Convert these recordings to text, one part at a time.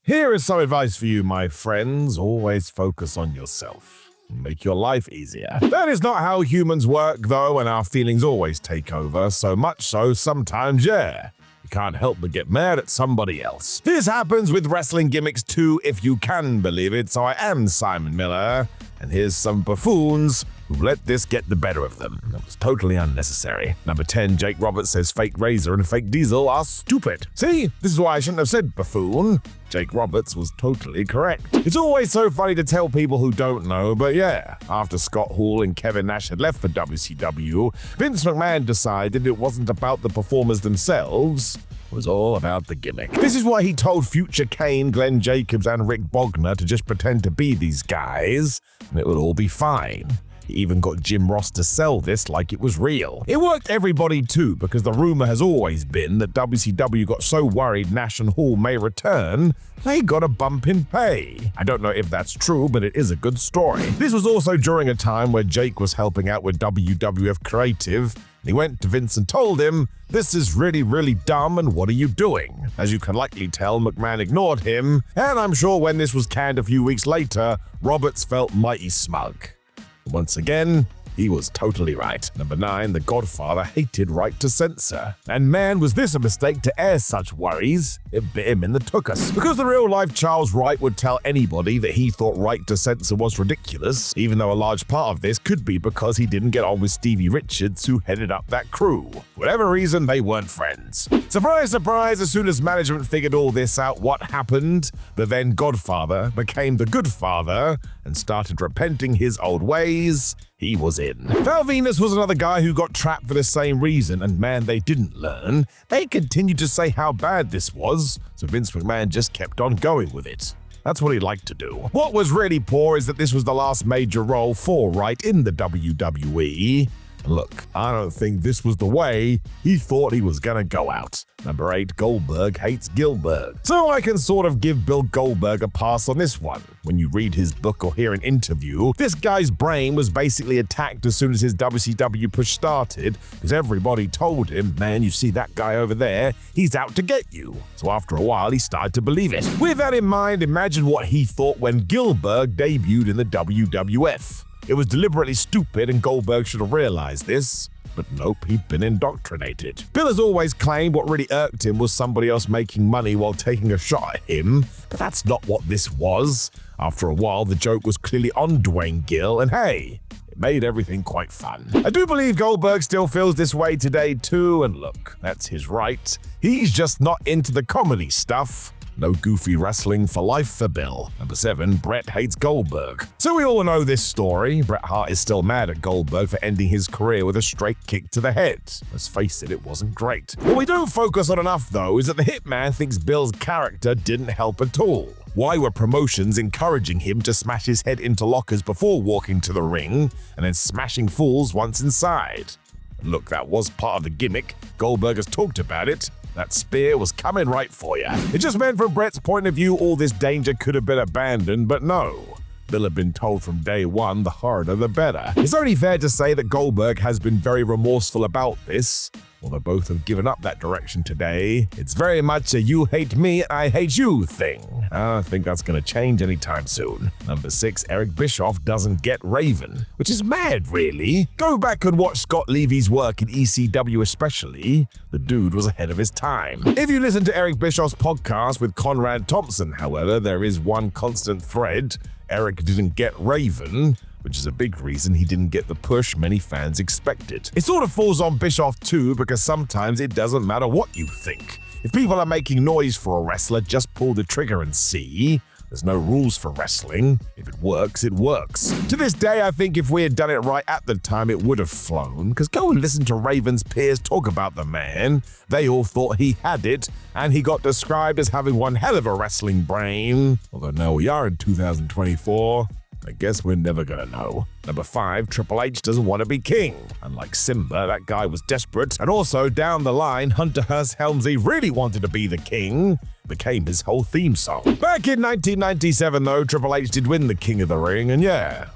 Here is some advice for you, my friends. Always focus on yourself. Make your life easier. That is not how humans work, though, and our feelings always take over. So much so, sometimes, you can't help but get mad at somebody else. This happens with Wrestling Gimmicks too, if you can believe it. So I am Simon Miller, and here's some buffoons who let this get the better of them. That was totally unnecessary. Number 10, Jake Roberts says fake Razor and fake Diesel are stupid. See, this is why I shouldn't have said buffoon. Jake Roberts was totally correct. It's always so funny to tell people who don't know, but after Scott Hall and Kevin Nash had left for WCW, Vince McMahon decided it wasn't about the performers themselves. It was all about the gimmick. This is why he told future Kane, Glenn Jacobs, and Rick Bogner to just pretend to be these guys, and it would all be fine. He even got Jim Ross to sell this like it was real. It worked everybody too, because the rumor has always been that WCW got so worried Nash and Hall may return, they got a bump in pay. I don't know if that's true, but it is a good story. This was also during a time where Jake was helping out with WWF Creative. He went to Vince and told him, "This is really, really dumb, and what are you doing?" As you can likely tell, McMahon ignored him, and I'm sure when this was canned a few weeks later, Roberts felt mighty smug. Once again, he was totally right. Number 9, The Godfather hated right to censor. And man, was this a mistake to air such worries. It bit him in the tuchus. Because the real-life Charles Wright would tell anybody that he thought right to censor was ridiculous, even though a large part of this could be because he didn't get on with Stevie Richards, who headed up that crew. For whatever reason, they weren't friends. Surprise, surprise, as soon as management figured all this out, what happened? The then Godfather became the Good Father and started repenting his old ways. He was in. Val Venus was another guy who got trapped for the same reason, and man, they didn't learn. They continued to say how bad this was, so Vince McMahon just kept on going with it. That's what he liked to do. What was really poor is that this was the last major role for Wright in the WWE. Look, I don't think this was the way he thought he was gonna go out. Number 8, Goldberg hates Gilbert. So I can sort of give Bill Goldberg a pass on this one. When you read his book or hear an interview, this guy's brain was basically attacked as soon as his WCW push started, because everybody told him, "Man, you see that guy over there? He's out to get you." So after a while, he started to believe it. With that in mind, imagine what he thought when Gilbert debuted in the WWF. It was deliberately stupid, and Goldberg should have realized this. But nope, he'd been indoctrinated. Bill has always claimed what really irked him was somebody else making money while taking a shot at him, but that's not what this was. After a while, the joke was clearly on Dwayne Gill, and hey, it made everything quite fun. I do believe Goldberg still feels this way today too, and look, that's his right. He's just not into the comedy stuff. No goofy wrestling for life for Bill. Number 7, Bret hates Goldberg. So we all know this story. Bret Hart is still mad at Goldberg for ending his career with a straight kick to the head. Let's face it wasn't great. What we don't focus on enough, though, is that the Hitman thinks Bill's character didn't help at all. Why were promotions encouraging him to smash his head into lockers before walking to the ring, and then smashing fools once inside? Look, that was part of the gimmick. Goldberg has talked about it. That spear was coming right for you. It just meant from Bret's point of view, all this danger could have been abandoned, but no. Bill had been told from day one, the harder the better. It's only fair to say that Goldberg has been very remorseful about this. Although both have given up that direction today, it's very much a you hate me, I hate you thing. I don't think that's going to change anytime soon. Number 6, Eric Bischoff doesn't get Raven, which is mad, really. Go back and watch Scott Levy's work in ECW especially. The dude was ahead of his time. If you listen to Eric Bischoff's podcast with Conrad Thompson, however, there is one constant thread. Eric didn't get Raven, which is a big reason he didn't get the push many fans expected. It sort of falls on Bischoff too, because sometimes it doesn't matter what you think. If people are making noise for a wrestler, just pull the trigger and see. There's no rules for wrestling. If it works, it works. To this day, I think if we had done it right at the time, it would have flown, because go and listen to Raven's peers talk about the man. They all thought he had it, and he got described as having one hell of a wrestling brain. Although now we are in 2024. I guess we're never gonna know. Number 5, Triple H doesn't want to be king. Unlike Simba, that guy was desperate. And also, down the line, Hunter Hearst Helmsley really wanted to be the king. Became his whole theme song. Back in 1997, though, Triple H did win the King of the Ring, and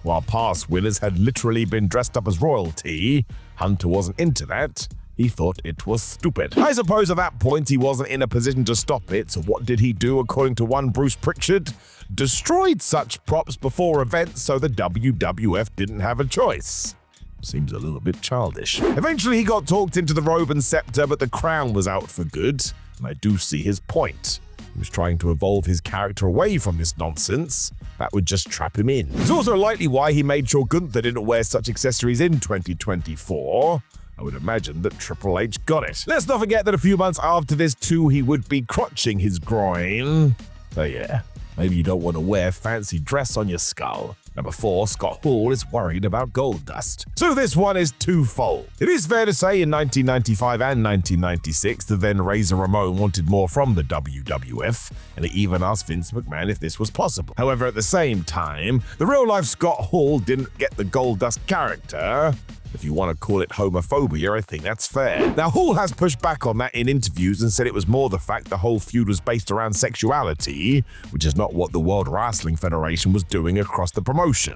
while past winners had literally been dressed up as royalty, Hunter wasn't into that. He He thought it was stupid. I suppose at that point he wasn't in a position to stop it, so what did he do according to one Bruce Pritchard? Destroyed such props before events so the WWF didn't have a choice. Seems a little bit childish. Eventually he got talked into the robe and scepter, but the crown was out for good, and I do see his point. He was trying to evolve his character away from this nonsense. That would just trap him in. It's also likely why he made sure Gunther didn't wear such accessories in 2024. I would imagine that Triple H got it. Let's not forget that a few months after this too, he would be crotching his groin. So yeah, maybe you don't want to wear fancy dress on your skull. Number 4, Scott Hall is worried about Goldust. So this one is twofold. It is fair to say in 1995 and 1996, the then Razor Ramon wanted more from the WWF, and they even asked Vince McMahon if this was possible. However, at the same time, the real-life Scott Hall didn't get the Goldust character. If you want to call it homophobia, I think that's fair. Now, Hall has pushed back on that in interviews and said it was more the fact the whole feud was based around sexuality, which is not what the World Wrestling Federation was doing across the promotion.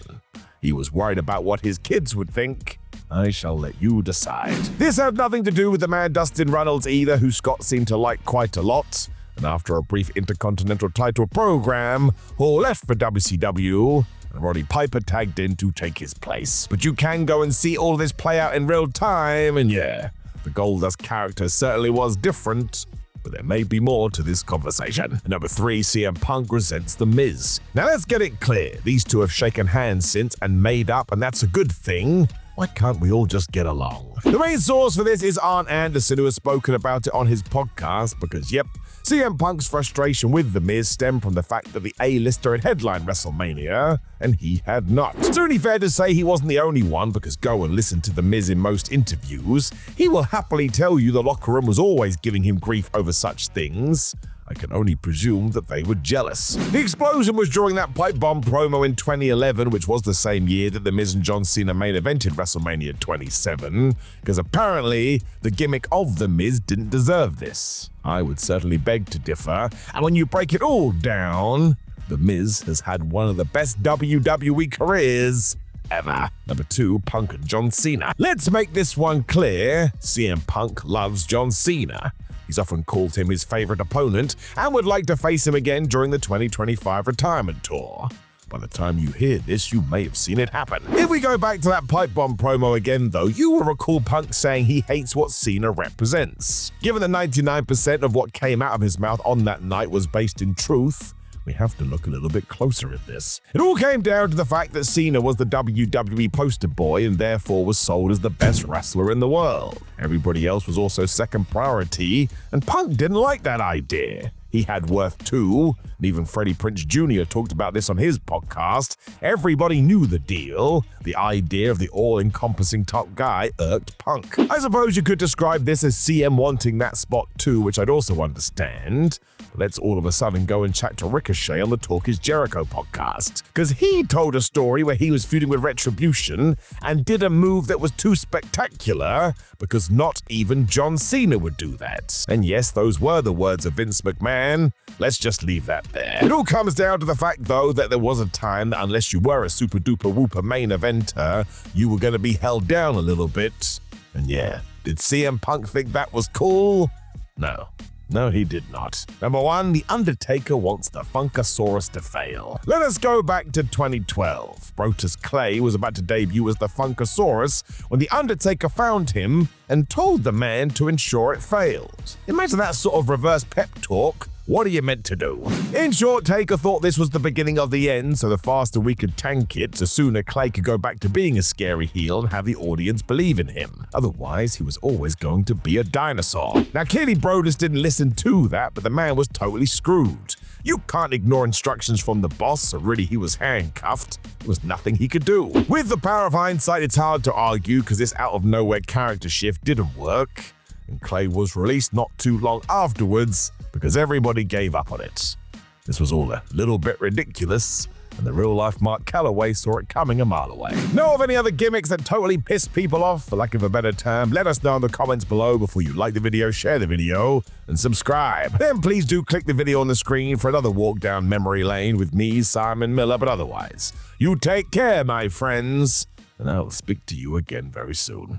He was worried about what his kids would think. I shall let you decide. This had nothing to do with the man Dustin Runnels either, who Scott seemed to like quite a lot. And after a brief Intercontinental title program, Hall left for WCW. Roddy Piper tagged in to take his place. But you can go and see all this play out in real time, and yeah, the Goldust character certainly was different, but there may be more to this conversation. Number 3, CM Punk resents The Miz. Now let's get it clear, these two have shaken hands since and made up, and that's a good thing. Why can't we all just get along? The main source for this is Arn Anderson, who has spoken about it on his podcast because, yep, CM Punk's frustration with The Miz stemmed from the fact that the A-lister had headlined WrestleMania, and he had not. It's only fair to say he wasn't the only one, because go and listen to The Miz in most interviews. He will happily tell you the locker room was always giving him grief over such things. I can only presume that they were jealous. The explosion was during that pipe bomb promo in 2011, which was the same year that The Miz and John Cena main evented WrestleMania 27, because apparently the gimmick of The Miz didn't deserve this. I would certainly beg to differ, and when you break it all down, The Miz has had one of the best WWE careers ever. Number 2, Punk and John Cena. Let's make this one clear, CM Punk loves John Cena. He's often called him his favorite opponent and would like to face him again during the 2025 retirement tour. By the time you hear this, you may have seen it happen. If we go back to that pipe bomb promo again though, you will recall Punk saying he hates what Cena represents. Given that 99% of what came out of his mouth on that night was based in truth, we have to look a little bit closer at this. It all came down to the fact that Cena was the WWE poster boy and therefore was sold as the best wrestler in the world. Everybody else was also second priority, and Punk didn't like that idea. He had worth too, and even Freddie Prinze Jr. talked about this on his podcast. Everybody knew the deal. The idea of the all-encompassing top guy irked Punk. I suppose you could describe this as CM wanting that spot too, which I'd also understand. But let's all of a sudden go and chat to Ricochet on the Talk is Jericho podcast, because he told a story where he was feuding with Retribution and did a move that was too spectacular because not even John Cena would do that. And yes, those were the words of Vince McMahon. Let's just leave that there. It all comes down to the fact, though, that there was a time that unless you were a super duper whooper main eventer, you were going to be held down a little bit. And yeah, did CM Punk think that was cool? No. No, he did not. Number 1, The Undertaker wants the Funkasaurus to fail. Let us go back to 2012. Brodus Clay was about to debut as the Funkasaurus when The Undertaker found him and told the man to ensure it failed. Imagine that sort of reverse pep talk. What are you meant to do? In short, Taker thought this was the beginning of the end, so the faster we could tank it, the sooner Clay could go back to being a scary heel and have the audience believe in him. Otherwise, he was always going to be a dinosaur. Now, clearly Brodus didn't listen to that, but the man was totally screwed. You can't ignore instructions from the boss, so really he was handcuffed. There was nothing he could do. With the power of hindsight, it's hard to argue because this out-of-nowhere character shift didn't work, and Clay was released not too long afterwards because everybody gave up on it. This was all a little bit ridiculous, and the real-life Mark Calloway saw it coming a mile away. Know of any other gimmicks that totally piss people off, for lack of a better term? Let us know in the comments below before you like the video, share the video, and subscribe. Then please do click the video on the screen for another walk down memory lane with me, Simon Miller, but otherwise, you take care, my friends, and I'll speak to you again very soon.